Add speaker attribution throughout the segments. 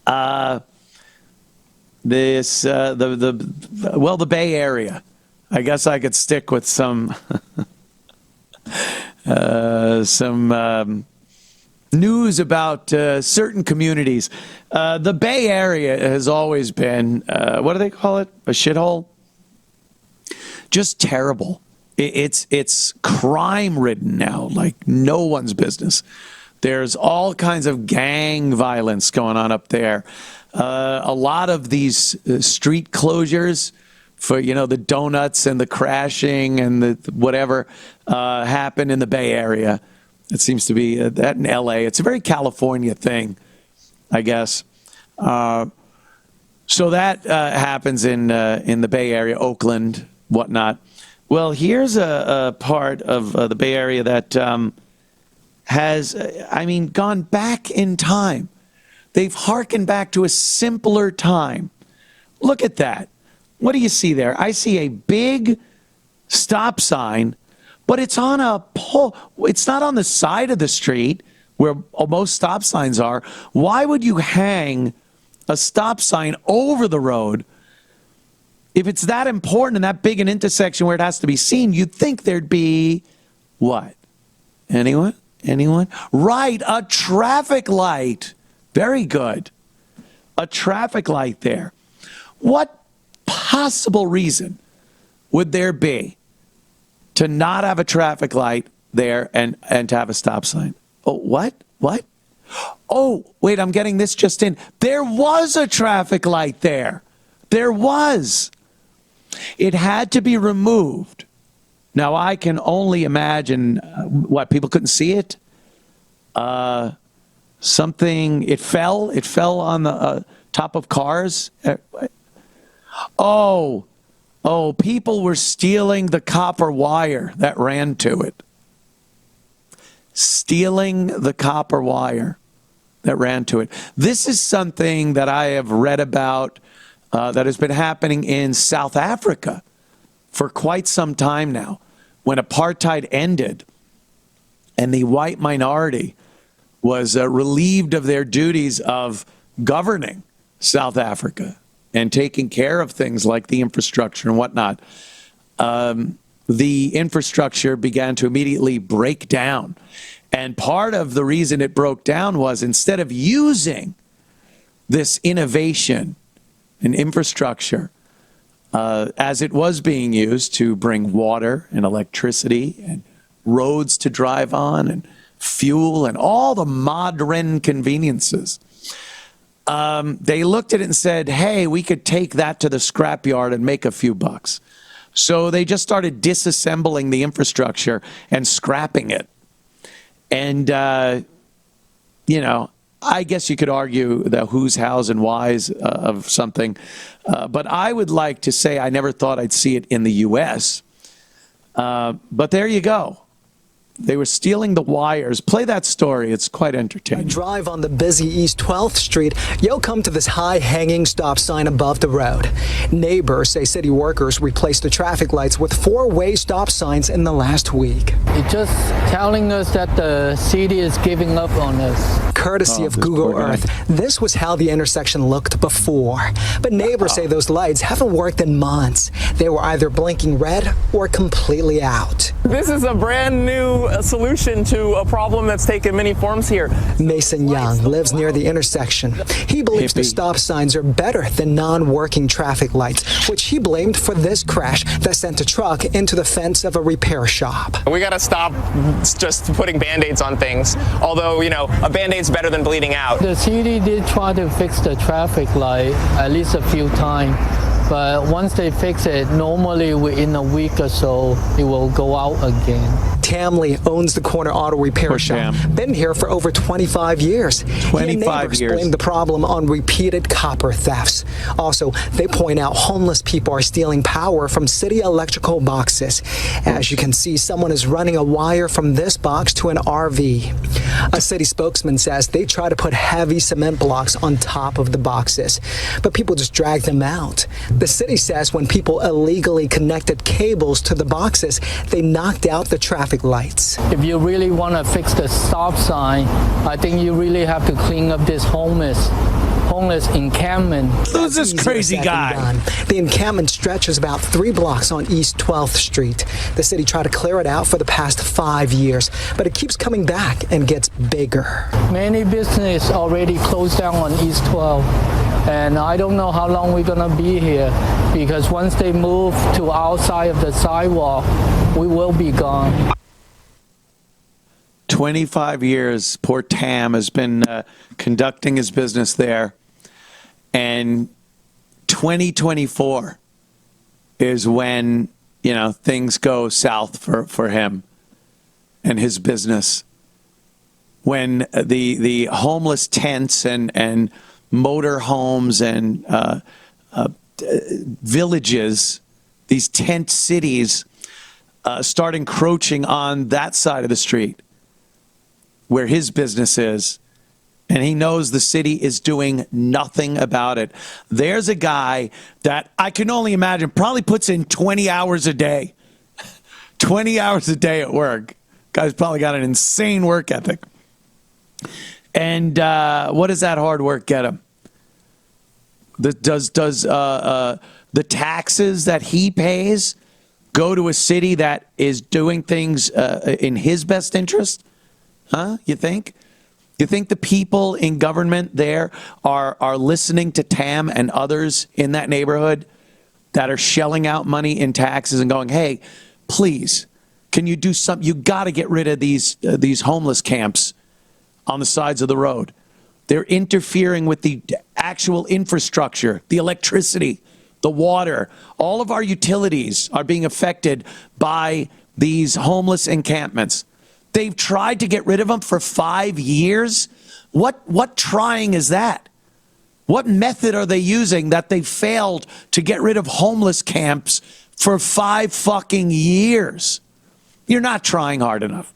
Speaker 1: the Bay Area. I guess I could stick with some news about certain communities. The Bay Area has always been, what do they call it? A shithole? Just terrible. It's crime-ridden now, like no one's business. There's all kinds of gang violence going on up there. A lot of these street closures for, the donuts and the crashing and the whatever happen in the Bay Area. It seems to be that in L.A. It's a very California thing, I guess. So that happens in the Bay Area, Oakland, whatnot. Well, here's a part of the Bay Area that has, gone back in time. They've hearkened back to a simpler time. Look at that. What do you see there? I see a big stop sign, but it's on a pole. It's not on the side of the street where most stop signs are. Why would you hang a stop sign over the road? If it's that important and that big an intersection where it has to be seen, you'd think there'd be what? Anyone? Right, a traffic light. Very good. A traffic light there. What possible reason would there be to not have a traffic light there and to have a stop sign? Oh, what? Oh, wait, I'm getting this just in. There was a traffic light there. There was. It had to be removed. Now, I can only imagine what, people couldn't see it? Something, it fell on the top of cars. Oh, people were stealing the copper wire that ran to it. Stealing the copper wire that ran to it. This is something that I have read about that has been happening in South Africa for quite some time now. When apartheid ended and the white minority was relieved of their duties of governing South Africa and taking care of things like the infrastructure and whatnot, the infrastructure began to immediately break down. And part of the reason it broke down was, instead of using this innovation and infrastructure as it was being used to bring water and electricity and roads to drive on and fuel and all the modern conveniences, they looked at it and said, hey, we could take that to the scrapyard and make a few bucks. So they just started disassembling the infrastructure and scrapping it. And, I guess you could argue the who's, how's, and why's of something. But I would like to say I never thought I'd see it in the U.S. But there you go. They were stealing the wires. Play that story. It's quite entertaining.
Speaker 2: Drive on the busy East 12th Street, you'll come to this high-hanging stop sign above the road. Neighbors say city workers replaced the traffic lights with four-way stop signs in the last week.
Speaker 3: It's just telling us that the city is giving up on us.
Speaker 2: Courtesy of Google Earth, this was how the intersection looked before. But neighbors say those lights haven't worked in months. They were either blinking red or completely out.
Speaker 4: This is a brand new solution to a problem that's taken many forms here.
Speaker 2: Mason Young lives near the intersection. He believes the stop signs are better than non-working traffic lights, which he blamed for this crash that sent a truck into the fence of a repair shop.
Speaker 4: We got to stop just putting Band-Aids on things, although, a Band-Aid's better than bleeding out.
Speaker 3: The city did try to fix the traffic light at least a few times. But once they fix it, normally within a week or so, it will go out again.
Speaker 2: Tamley owns the corner auto repair shop. Been here for over 25 years.
Speaker 1: 25 years.
Speaker 2: Blame the problem on repeated copper thefts. Also, they point out homeless people are stealing power from city electrical boxes. As you can see, someone is running a wire from this box to an RV. A city spokesman says they try to put heavy cement blocks on top of the boxes, but people just drag them out. The city says when people illegally connected cables to the boxes, they knocked out the traffic lights.
Speaker 3: If you really want to fix the stop sign, I think you really have to clean up this homeless homeless encampment.
Speaker 1: Who's this
Speaker 2: Easier
Speaker 1: crazy
Speaker 2: said than
Speaker 1: guy?
Speaker 2: done. The encampment stretches about 3 blocks on East 12th Street. The city tried to clear it out for the past 5 years, but it keeps coming back and gets bigger.
Speaker 3: Many business already closed down on East 12, and I don't know how long we're gonna be here, because once they move to outside of the sidewalk, we will be gone.
Speaker 1: 25 years, poor Tam has been conducting his business there. And 2024 is when, things go south for him and his business. When the homeless tents and motor homes and villages, these tent cities, start encroaching on that side of the street where his business is, and he knows the city is doing nothing about it. There's a guy that I can only imagine probably puts in 20 hours a day. 20 hours a day at work. Guy's probably got an insane work ethic. And what does that hard work get him? Does the taxes that he pays go to a city that is doing things in his best interest? Huh? You think? You think the people in government there are listening to Tam and others in that neighborhood that are shelling out money in taxes and going, hey, please, can you do something? You got to get rid of these homeless camps on the sides of the road. They're interfering with the actual infrastructure, the electricity, the water. All of our utilities are being affected by these homeless encampments. They've tried to get rid of them for 5 years. What trying is that? What method are they using that they failed to get rid of homeless camps for 5 fucking years? You're not trying hard enough.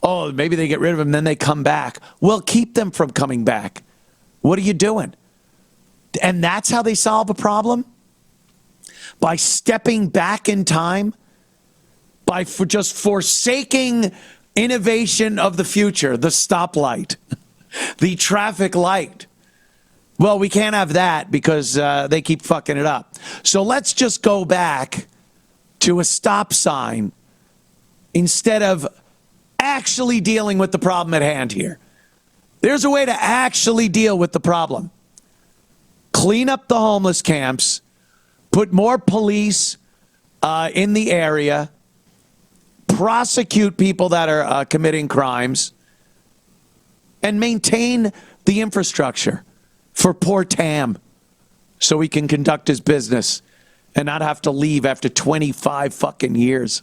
Speaker 1: Oh, maybe they get rid of them, then they come back. Well, keep them from coming back. What are you doing? And that's how they solve a problem? By stepping back in time? By just forsaking innovation of the future, the stoplight, the traffic light. Well, we can't have that because they keep fucking it up. So let's just go back to a stop sign instead of actually dealing with the problem at hand here. There's a way to actually deal with the problem. Clean up the homeless camps, put more police in the area, prosecute people that are committing crimes, and maintain the infrastructure for poor Tam so he can conduct his business and not have to leave after 25 fucking years.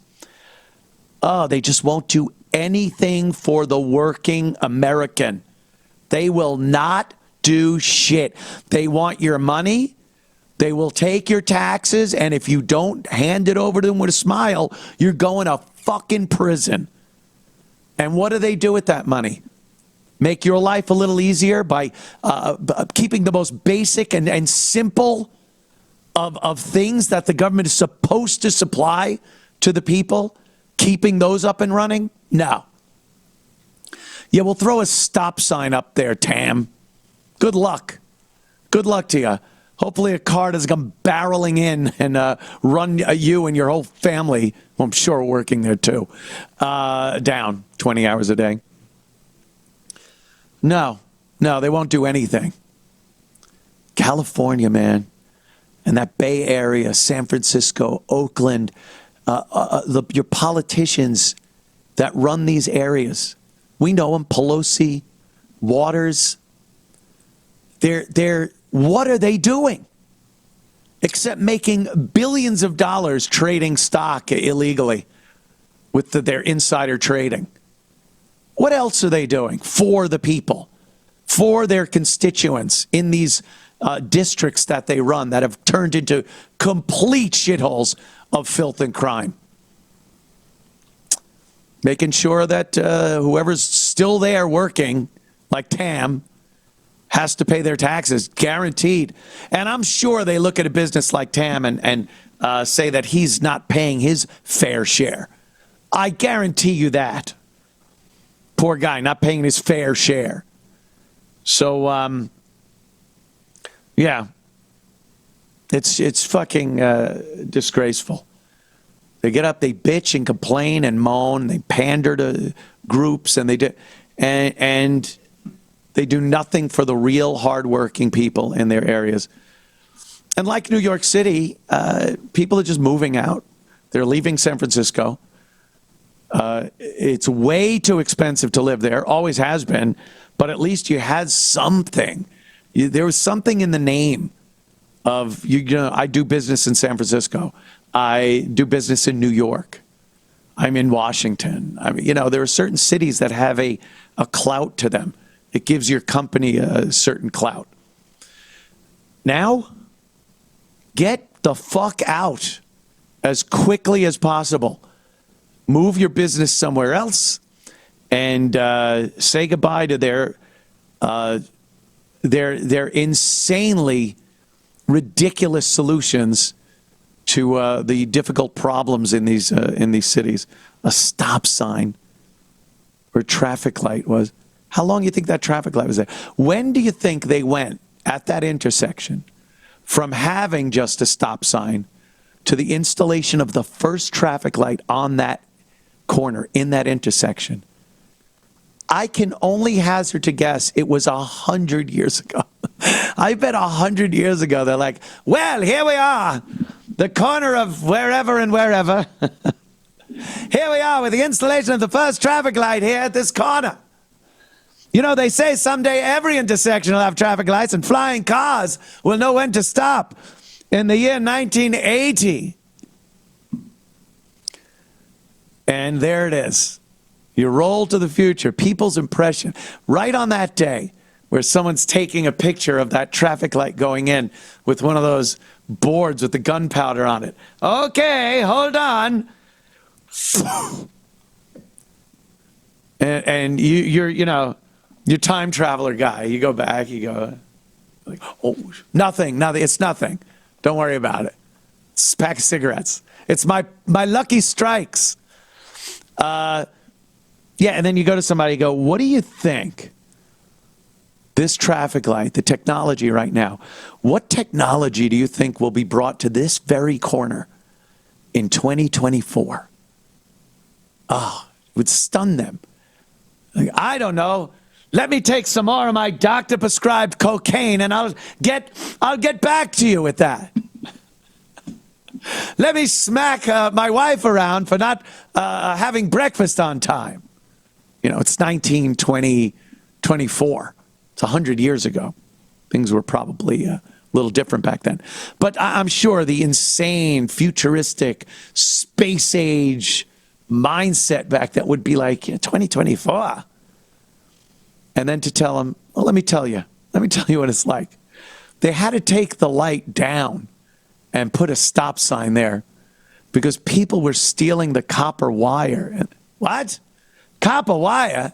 Speaker 1: Oh, they just won't do anything for the working American. They will not do shit. They want your money. They will take your taxes, and if you don't hand it over to them with a smile, you're going to fucking prison. And what do they do with that money? Make your life a little easier by keeping the most basic and simple of things that the government is supposed to supply to the people, keeping those up and running? No. Yeah, we'll throw a stop sign up there, Tam. Good luck. Good luck to you. Hopefully a car doesn't come barreling in and run you and your whole family, well, I'm sure working there too, down 20 hours a day. No, they won't do anything. California, man, and that Bay Area, San Francisco, Oakland, your politicians that run these areas, we know them, Pelosi, Waters, they're what are they doing? Except making billions of dollars trading stock illegally with their insider trading. What else are they doing for the people, for their constituents in these districts that they run that have turned into complete shitholes of filth and crime? Making sure that whoever's still there working, like Tam, has to pay their taxes, guaranteed. And I'm sure they look at a business like Tam and say that he's not paying his fair share. I guarantee you that. Poor guy, not paying his fair share. So Yeah. It's fucking disgraceful. They get up, they bitch and complain and moan, they pander to groups, and and they do nothing for the real hardworking people in their areas. And like New York City, people are just moving out. They're leaving San Francisco. It's way too expensive to live there, always has been, but at least you had something. There was something in the name of, you know, I do business in San Francisco. I do business in New York. I'm in Washington. I mean, you know, there are certain cities that have a clout to them. It gives your company a certain clout. Now, get the fuck out as quickly as possible. Move your business somewhere else and say goodbye to their insanely ridiculous solutions to the difficult problems in these cities. A stop sign or a traffic light was. How long do you think that traffic light was there? When do you think they went at that intersection from having just a stop sign to the installation of the first traffic light on that corner in that intersection? I can only hazard to guess it was 100 years ago. I bet 100 years ago they're like, well, here we are, the corner of wherever and wherever. Here we are with the installation of the first traffic light here at this corner. You know, they say someday every intersection will have traffic lights and flying cars will know when to stop. In the year 1980. And there it is. You roll to the future, people's impression, right on that day where someone's taking a picture of that traffic light going in with one of those boards with the gunpowder on it. Okay, hold on. And you're time traveler guy. You go back, you go, like, oh, nothing, it's nothing. Don't worry about it. It's a pack of cigarettes. It's my lucky strikes. Yeah, and then you go to somebody and go, what do you think? This traffic light, the technology right now, what technology do you think will be brought to this very corner in 2024? Oh, it would stun them. Like, I don't know. Let me take some more of my doctor-prescribed cocaine and I'll get back to you with that. Let me smack my wife around for not having breakfast on time. You know, it's 1924. It's 100 years ago. Things were probably a little different back then. But I'm sure the insane, futuristic, space age mindset back then would be like, 2024. And then to tell them, well, let me tell you what it's like. They had to take the light down and put a stop sign there because people were stealing the copper wire. And, what? Copper wire?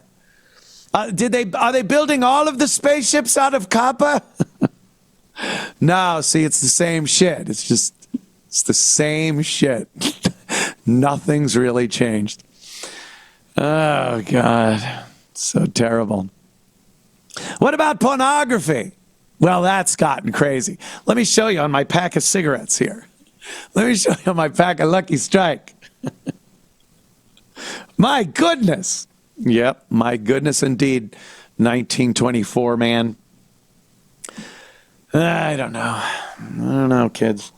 Speaker 1: Are they building all of the spaceships out of copper? No, see, it's the same shit. It's the same shit. Nothing's really changed. Oh, God. So terrible. What about pornography? Well, that's gotten crazy. Let me show you on my pack of cigarettes here. Let me show you on my pack of Lucky Strike. My goodness. Yep, my goodness indeed. 1924, man. I don't know, kids.